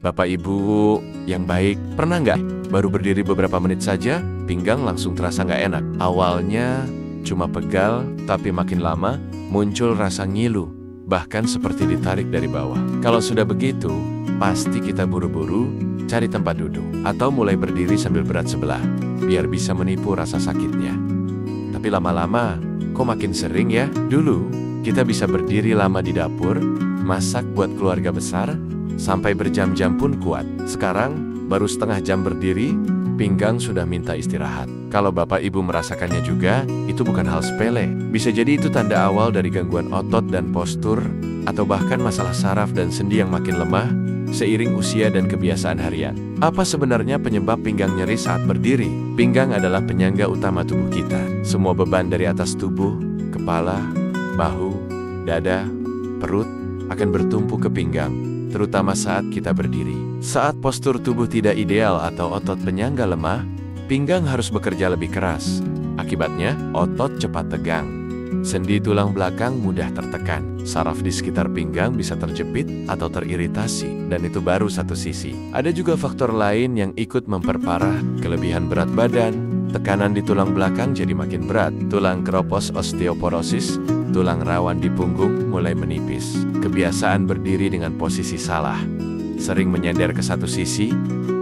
Bapak Ibu yang baik, pernah nggak baru berdiri beberapa menit saja, pinggang langsung terasa nggak enak? Awalnya cuma pegal, tapi makin lama muncul rasa ngilu, bahkan seperti ditarik dari bawah. Kalau sudah begitu, pasti kita buru-buru cari tempat duduk, atau mulai berdiri sambil berat sebelah, biar bisa menipu rasa sakitnya. Tapi lama-lama, kok makin sering ya? Dulu, kita bisa berdiri lama di dapur, masak buat keluarga besar, sampai berjam-jam pun kuat. Sekarang, baru setengah jam berdiri, pinggang sudah minta istirahat. Kalau Bapak Ibu merasakannya juga, itu bukan hal sepele. Bisa jadi itu tanda awal dari gangguan otot dan postur, atau bahkan masalah saraf dan sendi yang makin lemah, seiring usia dan kebiasaan harian. Apa sebenarnya penyebab pinggang nyeri saat berdiri? Pinggang adalah penyangga utama tubuh kita. Semua beban dari atas tubuh, kepala, bahu, dada, perut, akan bertumpu ke pinggang, terutama saat kita berdiri. Saat postur tubuh tidak ideal atau otot penyangga lemah, pinggang harus bekerja lebih keras. Akibatnya, otot cepat tegang. Sendi tulang belakang mudah tertekan. Saraf di sekitar pinggang bisa terjepit atau teriritasi, dan itu baru satu sisi. Ada juga faktor lain yang ikut memperparah: kelebihan berat badan, tekanan di tulang belakang jadi makin berat, tulang keropos osteoporosis, tulang rawan di punggung mulai menipis. Kebiasaan berdiri dengan posisi salah, sering menyender ke satu sisi,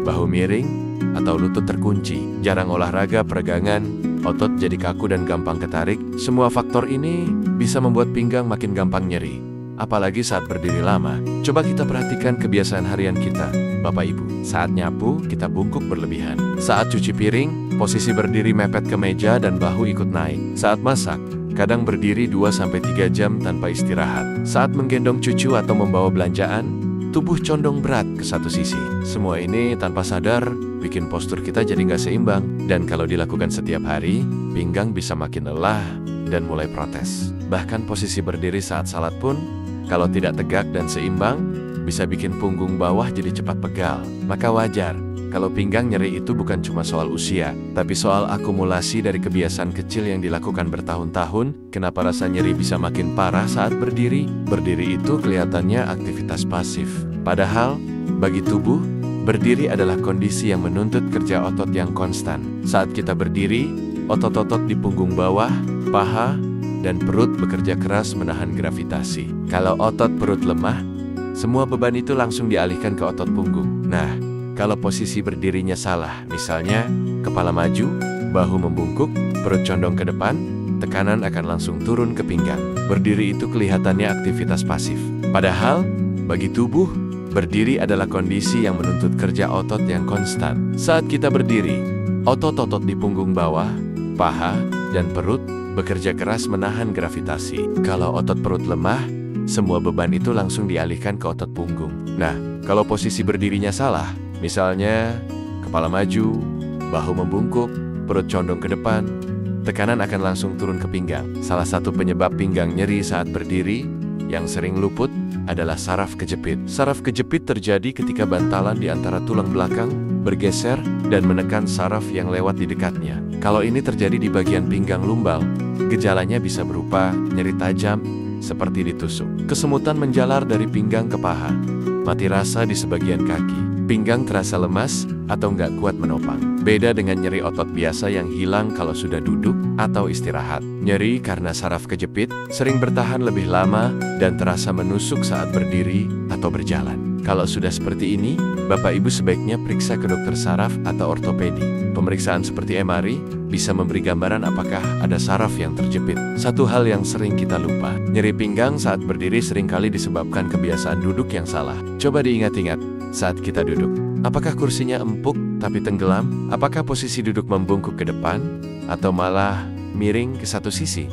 bahu miring, atau lutut terkunci, jarang olahraga peregangan, otot jadi kaku dan gampang ketarik. Semua faktor ini bisa membuat pinggang makin gampang nyeri, apalagi saat berdiri lama. Coba kita perhatikan kebiasaan harian kita, Bapak Ibu. Saat nyapu, kita bungkuk berlebihan. Saat cuci piring, posisi berdiri mepet ke meja dan bahu ikut naik. Saat masak, kadang berdiri 2-3 jam tanpa istirahat. Saat menggendong cucu atau membawa belanjaan, tubuh condong berat ke satu sisi. Semua ini tanpa sadar bikin postur kita jadi nggak seimbang. Dan kalau dilakukan setiap hari, pinggang bisa makin lelah dan mulai protes. Bahkan posisi berdiri saat salat pun, kalau tidak tegak dan seimbang, bisa bikin punggung bawah jadi cepat pegal. Maka wajar kalau pinggang nyeri itu bukan cuma soal usia, tapi soal akumulasi dari kebiasaan kecil yang dilakukan bertahun-tahun. Kenapa rasa nyeri bisa makin parah saat berdiri? Berdiri itu kelihatannya aktivitas pasif. Padahal, bagi tubuh, berdiri adalah kondisi yang menuntut kerja otot yang konstan. Saat kita berdiri, otot-otot di punggung bawah, paha, dan perut bekerja keras menahan gravitasi. Kalau otot perut lemah, semua beban itu langsung dialihkan ke otot punggung. Nah, kalau posisi berdirinya salah, misalnya kepala maju, bahu membungkuk, perut condong ke depan, tekanan akan langsung turun ke pinggang. Berdiri itu kelihatannya aktivitas pasif. Padahal, bagi tubuh, berdiri adalah kondisi yang menuntut kerja otot yang konstan. Saat kita berdiri, otot-otot di punggung bawah, paha, dan perut bekerja keras menahan gravitasi. Kalau otot perut lemah, semua beban itu langsung dialihkan ke otot punggung. Nah, kalau posisi berdirinya salah, misalnya kepala maju, bahu membungkuk, perut condong ke depan, tekanan akan langsung turun ke pinggang. Salah satu penyebab pinggang nyeri saat berdiri yang sering luput adalah saraf kejepit. Saraf kejepit terjadi ketika bantalan di antara tulang belakang bergeser dan menekan saraf yang lewat di dekatnya. Kalau ini terjadi di bagian pinggang lumbal, gejalanya bisa berupa nyeri tajam seperti ditusuk, kesemutan menjalar dari pinggang ke paha, mati rasa di sebagian kaki, pinggang terasa lemas atau nggak kuat menopang. Beda dengan nyeri otot biasa yang hilang kalau sudah duduk atau istirahat. Nyeri karena saraf kejepit sering bertahan lebih lama dan terasa menusuk saat berdiri atau berjalan. Kalau sudah seperti ini, Bapak Ibu sebaiknya periksa ke dokter saraf atau ortopedi. Pemeriksaan seperti MRI bisa memberi gambaran apakah ada saraf yang terjepit. Satu hal yang sering kita lupa, nyeri pinggang saat berdiri seringkali disebabkan kebiasaan duduk yang salah. Coba diingat-ingat saat kita duduk. Apakah kursinya empuk tapi tenggelam? Apakah posisi duduk membungkuk ke depan? Atau malah miring ke satu sisi?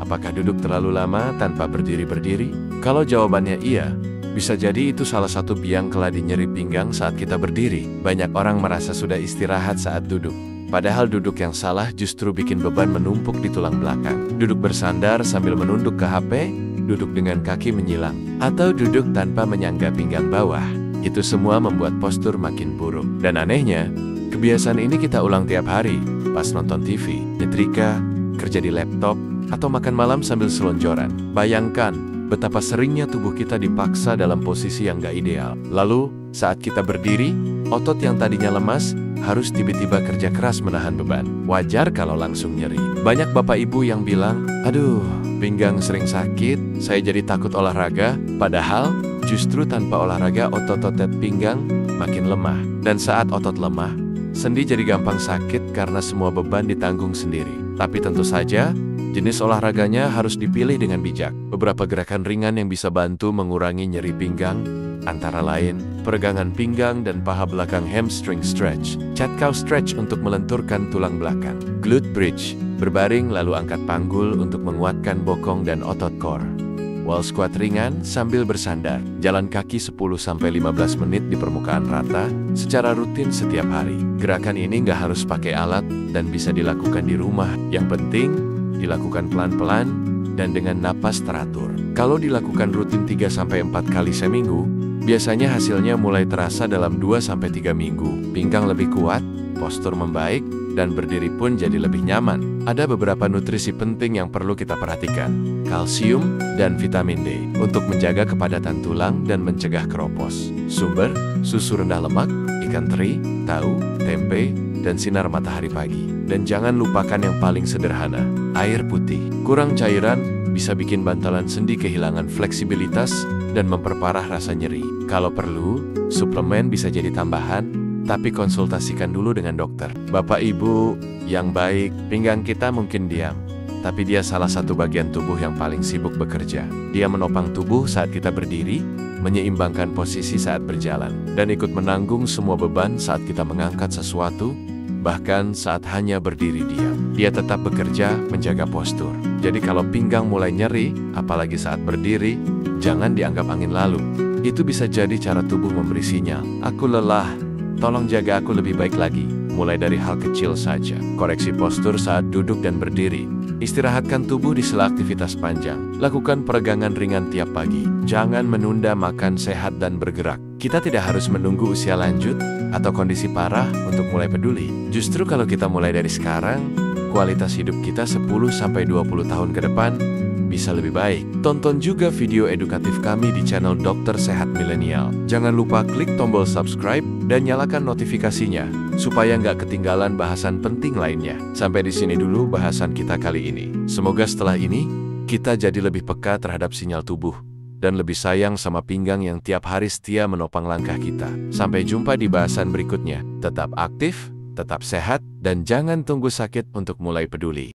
Apakah duduk terlalu lama tanpa berdiri-berdiri? Kalau jawabannya iya, bisa jadi itu salah satu biang keladi nyeri pinggang saat kita berdiri. Banyak orang merasa sudah istirahat saat duduk, padahal duduk yang salah justru bikin beban menumpuk di tulang belakang. Duduk bersandar sambil menunduk ke HP, duduk dengan kaki menyilang, atau duduk tanpa menyangga pinggang bawah. Itu semua membuat postur makin buruk. Dan anehnya, kebiasaan ini kita ulang tiap hari, pas nonton TV, nyetrika, kerja di laptop, atau makan malam sambil selonjoran. Bayangkan betapa seringnya tubuh kita dipaksa dalam posisi yang gak ideal. Lalu, Saat kita berdiri, otot yang tadinya lemas harus tiba-tiba kerja keras menahan beban. Wajar kalau langsung nyeri. Banyak bapak ibu yang bilang, "Aduh, pinggang sering sakit, saya jadi takut olahraga." Padahal, justru tanpa olahraga otot-otot pinggang makin lemah. Dan saat otot lemah, sendi jadi gampang sakit karena semua beban ditanggung sendiri. Tapi tentu saja, jenis olahraganya harus dipilih dengan bijak. Beberapa gerakan ringan yang bisa bantu mengurangi nyeri pinggang, antara lain, peregangan pinggang dan paha belakang hamstring stretch, cat cow stretch untuk melenturkan tulang belakang, glute bridge, berbaring lalu angkat panggul untuk menguatkan bokong dan otot core, wall squat ringan sambil bersandar, jalan kaki 10-15 menit di permukaan rata secara rutin setiap hari. Gerakan ini nggak harus pakai alat dan bisa dilakukan di rumah. Yang penting, dilakukan pelan-pelan dan dengan napas teratur. Kalau dilakukan rutin 3-4 kali seminggu, biasanya hasilnya mulai terasa dalam 2-3 minggu. Pinggang lebih kuat, postur membaik, dan berdiri pun jadi lebih nyaman. Ada beberapa nutrisi penting yang perlu kita perhatikan. Kalsium dan vitamin D untuk menjaga kepadatan tulang dan mencegah keropos. Sumber, susu rendah lemak, ikan teri, tahu, tempe, dan sinar matahari pagi. Dan jangan lupakan yang paling sederhana, air putih. Kurang cairan bisa bikin bantalan sendi kehilangan fleksibilitas dan memperparah rasa nyeri. Kalau perlu, suplemen bisa jadi tambahan, tapi konsultasikan dulu dengan dokter. Bapak Ibu yang baik, pinggang kita mungkin diam, tapi dia salah satu bagian tubuh yang paling sibuk bekerja. Dia menopang tubuh saat kita berdiri, menyeimbangkan posisi saat berjalan, dan ikut menanggung semua beban saat kita mengangkat sesuatu, bahkan saat hanya berdiri diam. Dia tetap bekerja menjaga postur. Jadi kalau pinggang mulai nyeri, apalagi saat berdiri, jangan dianggap angin lalu. Itu bisa jadi cara tubuh memberi sinyal, "Aku lelah, tolong jaga aku lebih baik lagi." Mulai dari hal kecil saja. Koreksi postur saat duduk dan berdiri. Istirahatkan tubuh di sela aktivitas panjang. Lakukan peregangan ringan tiap pagi. Jangan menunda makan sehat dan bergerak. Kita tidak harus menunggu usia lanjut atau kondisi parah untuk mulai peduli. Justru kalau kita mulai dari sekarang, kualitas hidup kita 10-20 tahun ke depan bisa lebih baik. Tonton juga video edukatif kami di channel Dokter Sehat Milenial. Jangan lupa klik tombol subscribe dan nyalakan notifikasinya, supaya nggak ketinggalan bahasan penting lainnya. Sampai di sini dulu bahasan kita kali ini. Semoga setelah ini, kita jadi lebih peka terhadap sinyal tubuh, dan lebih sayang sama pinggang yang tiap hari setia menopang langkah kita. Sampai jumpa di bahasan berikutnya. Tetap aktif, tetap sehat, dan jangan tunggu sakit untuk mulai peduli.